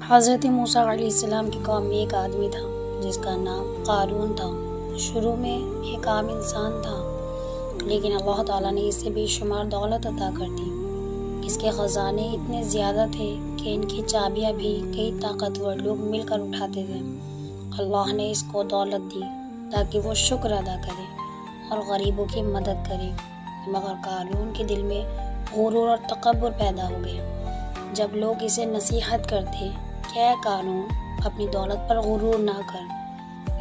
حضرت موسیٰ علیہ السلام کی قوم میں ایک آدمی تھا جس کا نام قارون تھا۔ شروع میں ایک عام انسان تھا، لیکن اللہ تعالیٰ نے اسے بے شمار دولت عطا کر دی۔ اس کے خزانے اتنے زیادہ تھے کہ ان کی چابیاں بھی کئی طاقتور لوگ مل کر اٹھاتے تھے۔ اللہ نے اس کو دولت دی تاکہ وہ شکر ادا کرے اور غریبوں کی مدد کرے، مگر قارون کے دل میں غرور اور تکبر پیدا ہو گیا۔ جب لوگ اسے نصیحت کرتے کہ اے قارون، اپنی دولت پر غرور نہ کر،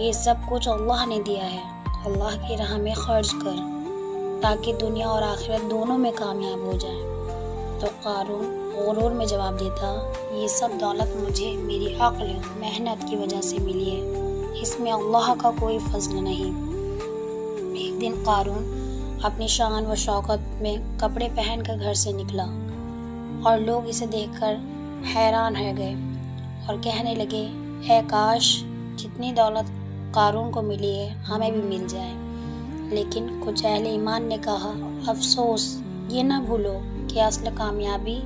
یہ سب کچھ اللہ نے دیا ہے، اللہ کی راہ میں خرچ کر تاکہ دنیا اور آخرت دونوں میں کامیاب ہو جائے، تو قارون غرور میں جواب دیتا، یہ سب دولت مجھے میری عقل محنت کی وجہ سے ملی ہے، اس میں اللہ کا کوئی فضل نہیں۔ ایک دن قارون اپنی شان و شوکت میں کپڑے پہن کر گھر سے نکلا اور لوگ اسے دیکھ کر حیران رہ گئے اور کہنے لگے، اے کاش جتنی دولت قارون کو ملی ہے ہمیں بھی مل جائے۔ لیکن کچھ اہل ایمان نے کہا، افسوس، یہ نہ بھولو کہ اصل کامیابی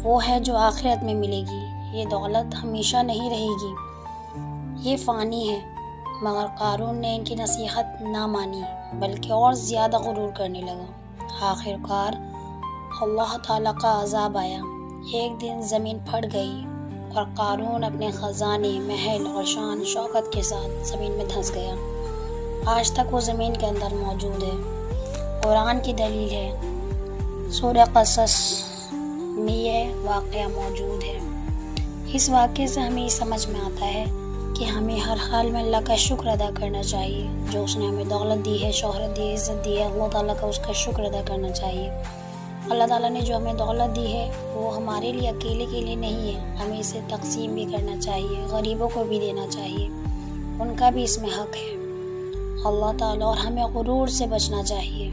وہ ہے جو آخرت میں ملے گی، یہ دولت ہمیشہ نہیں رہے گی، یہ فانی ہے۔ مگر قارون نے ان کی نصیحت نہ مانی بلکہ اور زیادہ غرور کرنے لگا۔ آخر کار اللہ تعالیٰ کا عذاب آیا، ایک دن زمین پھٹ گئی اور قارون اپنے خزانے، محل اور شان شوکت کے ساتھ زمین میں دھنس گیا۔ آج تک وہ زمین کے اندر موجود ہے۔ قرآن کی دلیل ہے، سورہ قصص میں یہ واقعہ موجود ہے۔ اس واقعے سے ہمیں یہ سمجھ میں آتا ہے کہ ہمیں ہر حال میں اللہ کا شکر ادا کرنا چاہیے، جو اس نے ہمیں دولت دی ہے، شہرت دی ہے، عزت دی ہے، اللہ تعالیٰ کا اس کا شکر ادا کرنا چاہیے۔ اللہ تعالیٰ نے جو ہمیں دولت دی ہے وہ ہمارے لیے اکیلے کے لیے نہیں ہے، ہمیں اسے تقسیم بھی کرنا چاہیے، غریبوں کو بھی دینا چاہیے، ان کا بھی اس میں حق ہے۔ اللہ تعالیٰ اور ہمیں غرور سے بچنا چاہیے۔